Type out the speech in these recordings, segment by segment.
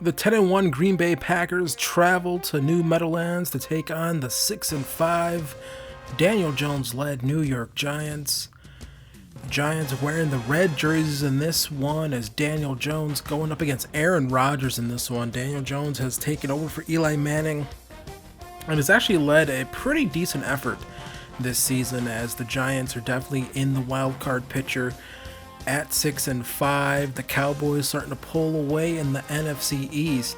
The 10-1 Green Bay Packers travel to New Meadowlands to take on the 6-5 Daniel Jones-led New York Giants. The Giants wearing the red jerseys in this one as Daniel Jones going up against Aaron Rodgers in this one. Daniel Jones has taken over for Eli Manning and has actually led a pretty decent effort this season, as the Giants are definitely in the wild card picture at 6-5. The Cowboys starting to pull away in the NFC East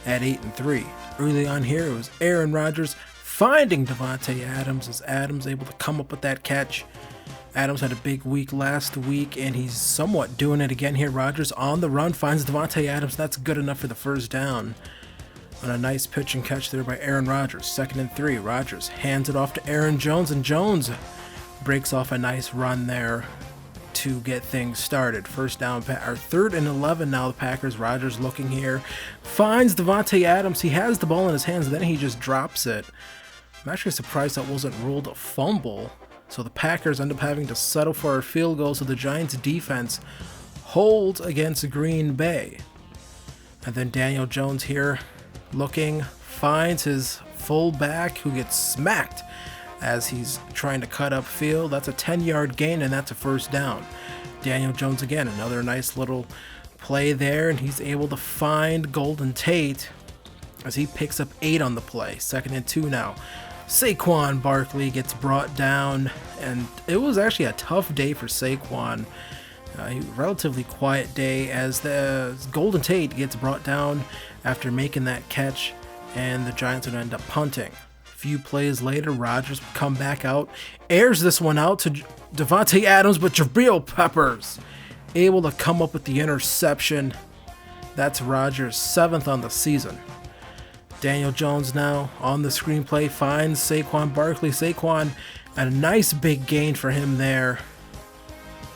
at 8-3. Early on here, it was Aaron Rodgers finding Davante Adams, as Adams able to come up with that catch. Adams had a big week last week, and he's somewhat doing it again here. Rodgers on the run finds Davante Adams. That's good enough for the first down. On a nice pitch and catch there by Aaron Rodgers. 2nd and 3. Rodgers hands it off to Aaron Jones, and Jones breaks off a nice run there to get things started. First down, or 3rd and 11 now. The Packers. Rodgers looking here, finds Davante Adams. He has the ball in his hands, and then he just drops it. I'm actually surprised that wasn't ruled a fumble. So the Packers end up having to settle for a field goal. So the Giants defense holds against Green Bay. And then Daniel Jones here looking, finds his fullback, who gets smacked as he's trying to cut upfield. That's a 10-yard gain, and that's a first down. Daniel Jones again, another nice little play there, and he's able to find Golden Tate as he picks up 8 on the play. 2nd and 2 now. Saquon Barkley gets brought down, and it was actually a tough day for Saquon. A relatively quiet day as the Golden Tate gets brought down after making that catch, and the Giants would end up punting. A few plays later, Rodgers would come back out, airs this one out to Davante Adams, but Jabril Peppers able to come up with the interception. That's Rodgers' 7th on the season. Daniel Jones now on the screenplay finds Saquon Barkley. Saquon, a nice big gain for him there.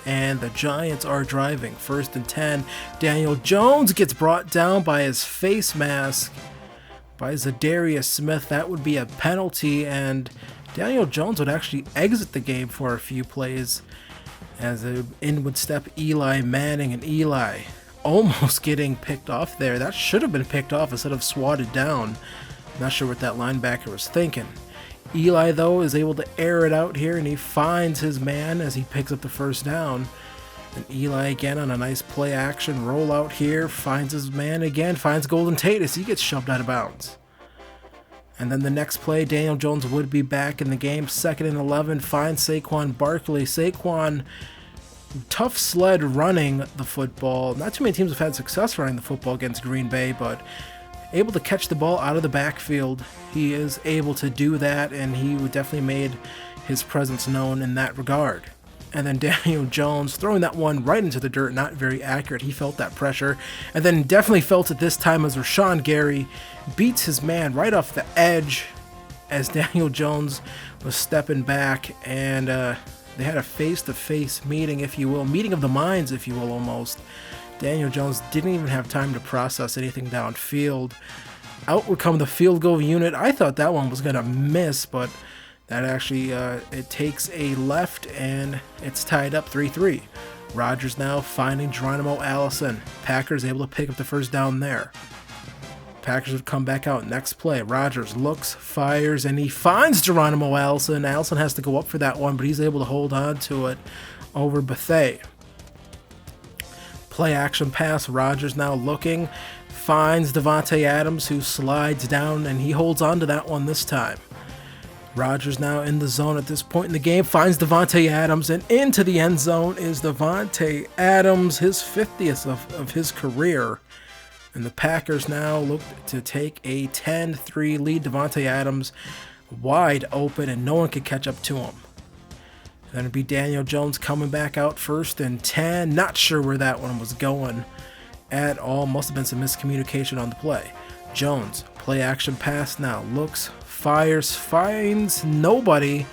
And the Giants are driving. 1st and 10. Daniel Jones gets brought down by his face mask by Zadarius Smith. That would be a penalty, and Daniel Jones would actually exit the game for a few plays as in would step Eli Manning, and Eli almost getting picked off there. That should have been picked off instead of swatted down. Not sure what that linebacker was thinking. Eli, though, is able to air it out here, and he finds his man as he picks up the first down. And Eli again on a nice play action rollout here, finds his man again, finds Golden Tate as he gets shoved out of bounds. And then the next play, Daniel Jones would be back in the game. 2nd and 11, finds Saquon Barkley. Saquon, tough sled running the football. Not too many teams have had success running the football against Green Bay, but able to catch the ball out of the backfield. He is able to do that, and he would definitely made his presence known in that regard. And then Daniel Jones throwing that one right into the dirt, not very accurate. He felt that pressure, and then definitely felt it this time as Rashawn Gary beats his man right off the edge as Daniel Jones was stepping back, and they had a face-to-face meeting, if you will, meeting of the minds, if you will, almost. Daniel Jones didn't even have time to process anything downfield. Out would come the field goal unit. I thought that one was going to miss, but that actually, it takes a left, and it's tied up 3-3. Rodgers now finding Geronimo Allison. Packers able to pick up the first down there. Packers would come back out. Next play, Rodgers looks, fires, and he finds Geronimo Allison. Allison has to go up for that one, but he's able to hold on to it over Bethea. Play action pass. Rodgers now looking, finds Davante Adams, who slides down, and he holds on to that one this time. Rodgers now in the zone at this point in the game, finds Davante Adams, and into the end zone is Davante Adams, his 50th of his career. And the Packers now look to take a 10-3 lead. Davante Adams wide open, and no one could catch up to him. Then it'd be Daniel Jones coming back out 1st and 10. Not sure where that one was going at all. Must have been some miscommunication on the play. Jones, play action pass now. Looks, fires, finds nobody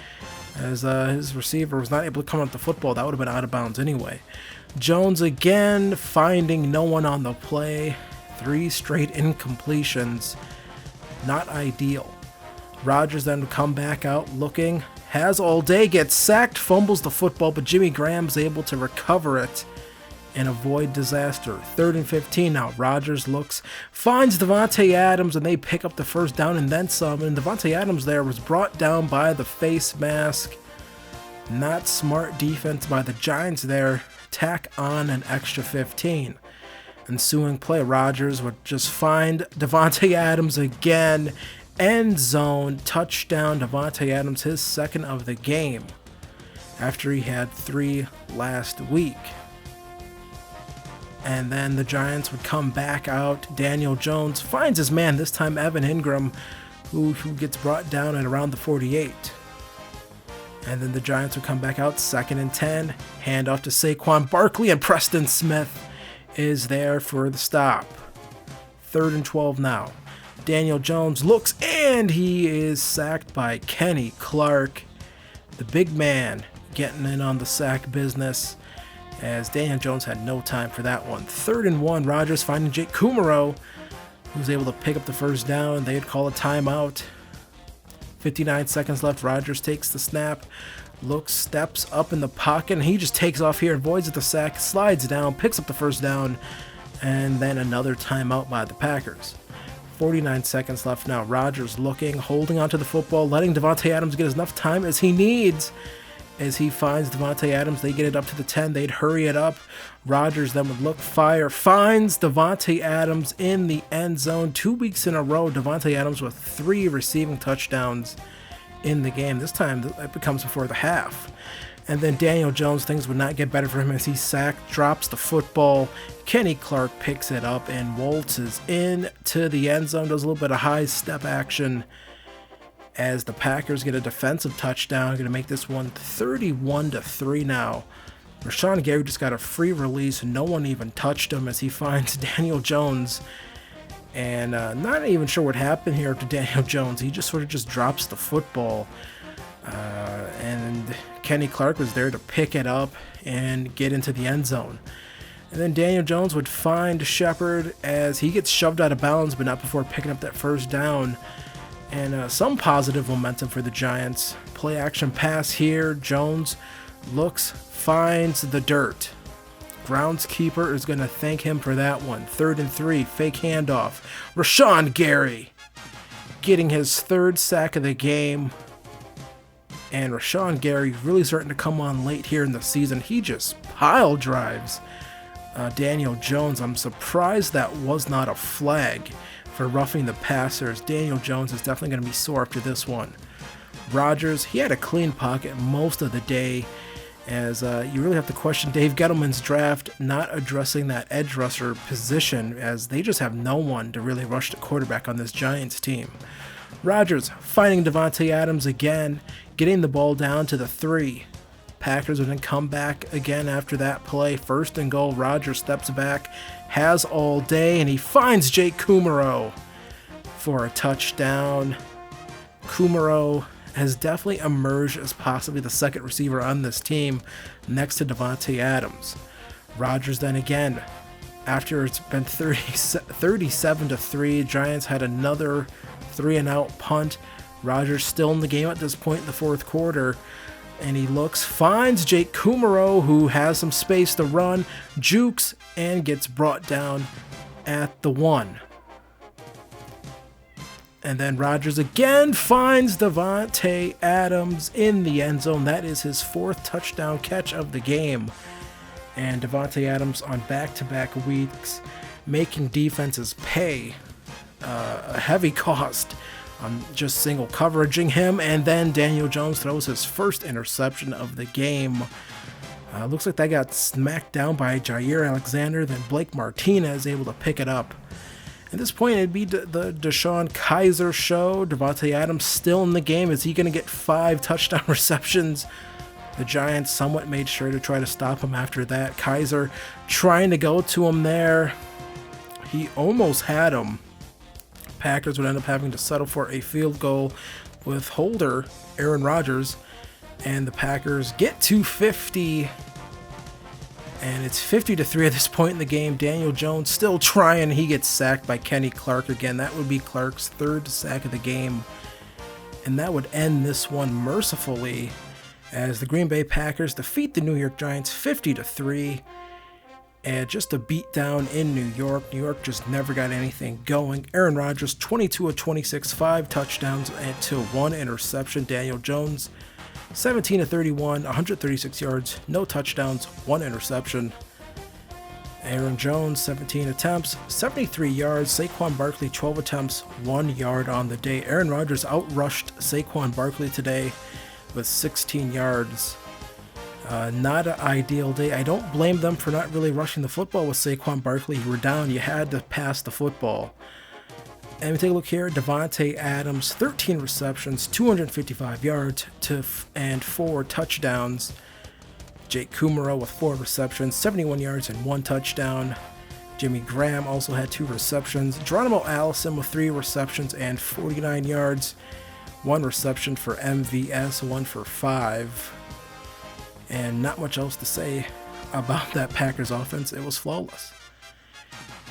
as his receiver was not able to come up the football. That would have been out of bounds anyway. Jones again finding no one on the play. 3 straight incompletions. Not ideal. Rodgers then would come back out looking, has all day, gets sacked, fumbles the football, but Jimmy Graham's able to recover it and avoid disaster. 3rd and 15 now. Rodgers finds Davante Adams, and they pick up the first down and then some. And Davante Adams there was brought down by the face mask. Not smart defense by the Giants there. Tack on an extra 15. Ensuing play, Rodgers would just find Davante Adams again. End zone touchdown. Davante Adams, his second of the game, after he had 3 last week. And then the Giants would come back out. Daniel Jones finds his man, this time Evan Ingram, who gets brought down at around the 48. And then the Giants would come back out, 2nd and 10. Handoff to Saquon Barkley, and Preston Smith is there for the stop. 3rd and 12 now. Daniel Jones looks, and he is sacked by Kenny Clark. The big man getting in on the sack business, as Daniel Jones had no time for that one. 3rd and 1, Rodgers finding Jake Kumaro, who's able to pick up the first down. They'd call a timeout. 59 seconds left. Rodgers takes the snap, steps up in the pocket, and he just takes off here, avoids the sack, slides down, picks up the first down, and then another timeout by the Packers. 49 seconds left now. Rodgers holding onto the football, letting Davante Adams get enough time as he needs. As he finds Davante Adams, they get it up to the 10. They'd hurry it up. Rodgers then would fire, finds Davante Adams in the end zone. 2 weeks in a row, Davante Adams with 3 receiving touchdowns in the game. This time it becomes before the half. And then Daniel Jones, things would not get better for him as he drops the football. Kenny Clark picks it up and waltzes into the end zone, does a little bit of high step action, as the Packers get a defensive touchdown. Going to make this one 31-3 now. Rashawn Gary just got a free release. No one even touched him as he finds Daniel Jones. And not even sure what happened here to Daniel Jones. He just sort of drops the football. And Kenny Clark was there to pick it up and get into the end zone. And then Daniel Jones would find Shepard as he gets shoved out of bounds, but not before picking up that first down. And some positive momentum for the Giants. Play action pass here. Jones finds the dirt. Groundskeeper is going to thank him for that one. 3rd and 3, fake handoff. Rashawn Gary getting his 3rd sack of the game. And Rashawn Gary really starting to come on late here in the season. He just pile drives Daniel Jones. I'm surprised that was not a flag for roughing the passers. Daniel Jones is definitely going to be sore after this one. Rodgers, he had a clean pocket most of the day, as you really have to question Dave Gettleman's draft not addressing that edge rusher position, as they just have no one to really rush the quarterback on this Giants team. Rodgers finding Davante Adams again, getting the ball down to the 3. Packers would then come back again after that play. 1st and goal. Rodgers steps back, has all day, and he finds Jake Kumaro for a touchdown. Kumaro has definitely emerged as possibly the 2nd receiver on this team, next to Davante Adams. Rodgers then again, after it's been 37-3, Giants had another 3-and-out punt. Rodgers still in the game at this point in the 4th quarter, and he finds Jake Kumaro, who has some space to run, jukes, and gets brought down at the 1. And then Rodgers again finds Davante Adams in the end zone. That is his 4th touchdown catch of the game. And Davante Adams on back-to-back weeks, making defenses pay a heavy cost on just single coveraging him. And then Daniel Jones throws his 1st interception of the game. Looks like that got smacked down by Jair Alexander. Then Blake Martinez able to pick it up. At this point, it'd be the Deshaun Kaiser show. Davante Adams still in the game. Is he going to get 5 touchdown receptions? The Giants somewhat made sure to try to stop him after that. Kaiser trying to go to him there. He almost had him. Packers would end up having to settle for a field goal with holder Aaron Rodgers, and the Packers get to 50, and it's 50-3 at this point in the game. Daniel Jones still trying. He gets sacked by Kenny Clark again. That would be Clark's 3rd sack of the game, and that would end this one mercifully as the Green Bay Packers defeat the New York Giants 50-3. And just a beatdown in New York. New York just never got anything going. Aaron Rodgers, 22 of 26, 5 touchdowns and to 1 interception. Daniel Jones, 17 of 31, 136 yards, no touchdowns, 1 interception. Aaron Jones, 17 attempts, 73 yards. Saquon Barkley, 12 attempts, 1 yard on the day. Aaron Rodgers outrushed Saquon Barkley today with 16 yards. Not an ideal day. I don't blame them for not really rushing the football with Saquon Barkley. You were down. You had to pass the football. And we take a look here. Devontae Adams, 13 receptions, 255 yards and 4 touchdowns. Jake Kumara with 4 receptions, 71 yards and 1 touchdown. Jimmy Graham also had 2 receptions. Geronimo Allison with 3 receptions and 49 yards. 1 reception for MVS, 1 for 5. And not much else to say about that Packers offense. It was flawless.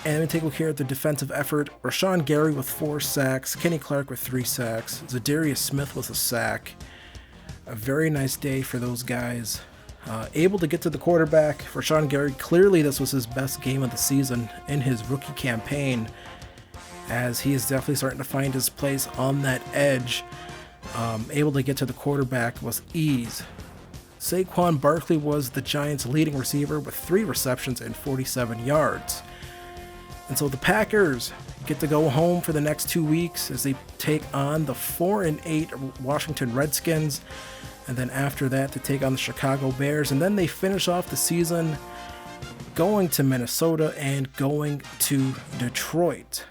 And we take a look here at the defensive effort. Rashawn Gary with 4 sacks. Kenny Clark with 3 sacks. Zadarius Smith with a sack. A very nice day for those guys. Able to get to the quarterback. Rashawn Gary, clearly this was his best game of the season in his rookie campaign, as he is definitely starting to find his place on that edge. Able to get to the quarterback with ease. Saquon Barkley was the Giants' leading receiver with 3 receptions and 47 yards. And so the Packers get to go home for the next 2 weeks as they take on the 4-8 Washington Redskins, and then after that to take on the Chicago Bears, and then they finish off the season going to Minnesota and going to Detroit.